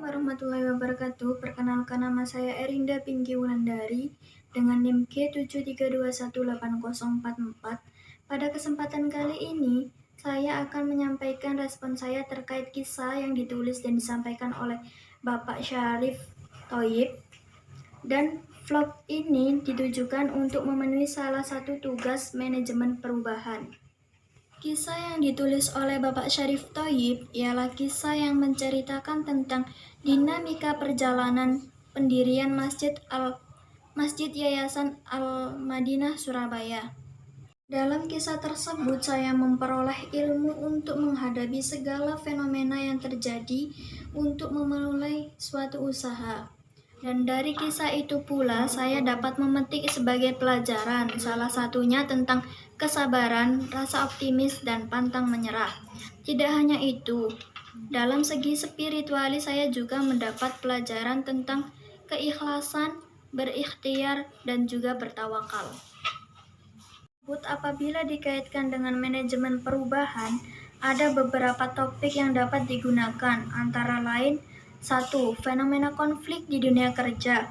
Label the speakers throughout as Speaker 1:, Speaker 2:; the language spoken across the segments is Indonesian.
Speaker 1: warahmatullahi wabarakatuh. Perkenalkan, nama saya Erinda Pinky Wulandari dengan NIM K73218044. Pada kesempatan kali ini, saya akan menyampaikan respon saya terkait kisah yang ditulis dan disampaikan oleh Bapak Syarif Thoyib. Dan vlog ini ditujukan untuk memenuhi salah satu tugas manajemen perubahan. Kisah yang ditulis oleh Bapak Syarif Thoyib ialah kisah yang menceritakan tentang dinamika perjalanan pendirian Masjid Yayasan Al-Madinah Surabaya. Dalam kisah tersebut, saya memperoleh ilmu untuk menghadapi segala fenomena yang terjadi untuk memulai suatu usaha. Dan dari kisah itu pula saya dapat memetik sebagai pelajaran, salah satunya tentang kesabaran, rasa optimis, dan pantang menyerah. Tidak hanya itu, dalam segi spiritualis saya juga mendapat pelajaran tentang keikhlasan, berikhtiar, dan juga bertawakal. Apabila dikaitkan dengan manajemen perubahan, ada beberapa topik yang dapat digunakan, antara lain 1. Fenomena konflik di dunia kerja.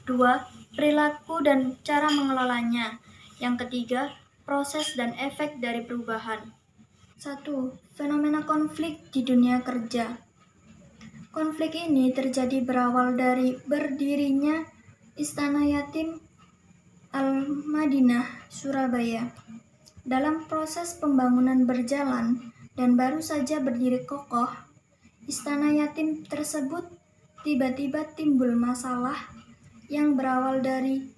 Speaker 1: 2. Perilaku dan cara mengelolanya. Yang ketiga, proses dan efek dari perubahan. 1. Fenomena konflik di dunia kerja. Konflik ini terjadi berawal dari berdirinya Istana Yatim Al-Madinah Surabaya. Dalam proses pembangunan berjalan dan baru saja berdiri kokoh, Istana Yatim tersebut tiba-tiba timbul masalah yang berawal dari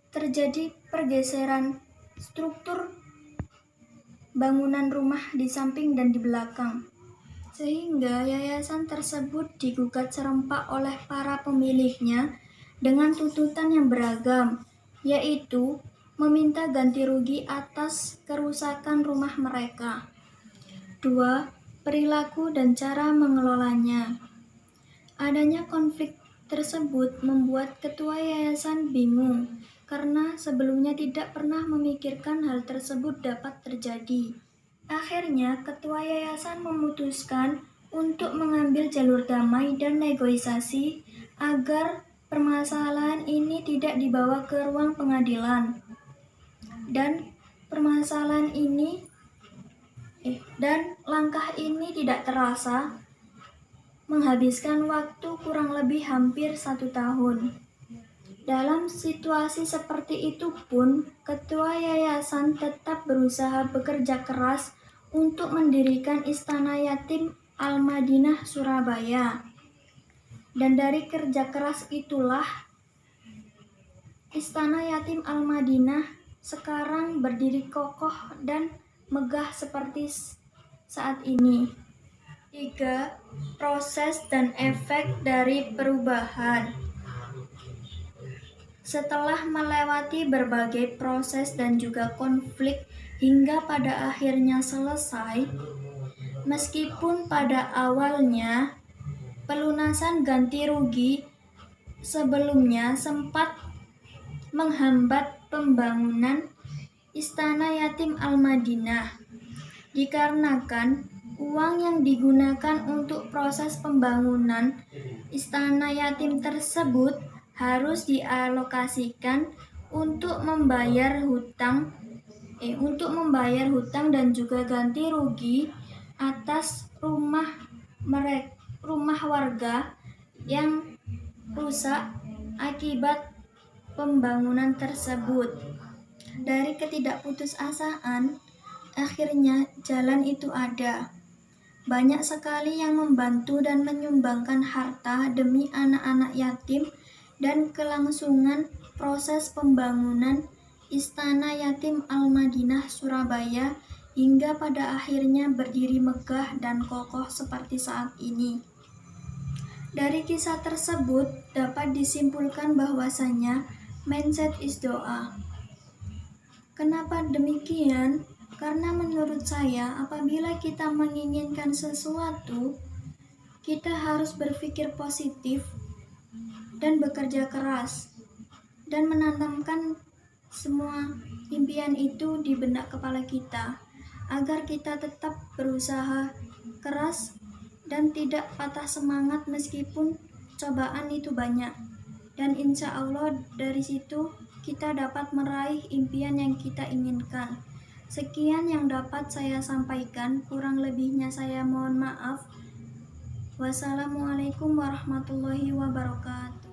Speaker 1: terjadi pergeseran struktur bangunan rumah di samping dan di belakang, sehingga yayasan tersebut digugat serempak oleh para pemiliknya dengan tuntutan yang beragam, yaitu meminta ganti rugi atas kerusakan rumah mereka. 2. Perilaku dan cara mengelolanya. Adanya konflik tersebut membuat ketua yayasan bingung karena sebelumnya tidak pernah memikirkan hal tersebut dapat terjadi. Akhirnya, ketua yayasan memutuskan untuk mengambil jalur damai dan negosiasi agar permasalahan ini tidak dibawa ke ruang pengadilan. Dan langkah ini tidak terasa menghabiskan waktu kurang lebih hampir 1 tahun. Dalam situasi seperti itu pun, ketua yayasan tetap berusaha bekerja keras untuk mendirikan Istana Yatim Al-Madinah Surabaya. Dan dari kerja keras itulah Istana Yatim Al-Madinah sekarang berdiri kokoh dan megah seperti saat ini. 3. Proses dan efek dari perubahan. Setelah melewati berbagai proses dan juga konflik hingga pada akhirnya selesai, meskipun pada awalnya pelunasan ganti rugi sebelumnya sempat menghambat pembangunan Istana Yatim Al-Madinah, dikarenakan uang yang digunakan untuk proses pembangunan Istana Yatim tersebut harus dialokasikan untuk membayar hutang dan juga ganti rugi atas rumah warga yang rusak akibat pembangunan tersebut. Dari ketidakputusasaan, akhirnya jalan itu ada. Banyak sekali yang membantu dan menyumbangkan harta demi anak-anak yatim dan kelangsungan proses pembangunan Istana Yatim Al-Madinah Surabaya hingga pada akhirnya berdiri megah dan kokoh seperti saat ini. Dari kisah tersebut dapat disimpulkan bahwasanya mindset is doa. Kenapa demikian? Karena menurut saya, apabila kita menginginkan sesuatu, kita harus berpikir positif dan bekerja keras dan menanamkan semua impian itu di benak kepala kita agar kita tetap berusaha keras dan tidak patah semangat meskipun cobaan itu banyak. Dan insya Allah dari situ kita dapat meraih impian yang kita inginkan. Sekian yang dapat saya sampaikan, kurang lebihnya saya mohon maaf. Wassalamualaikum warahmatullahi wabarakatuh.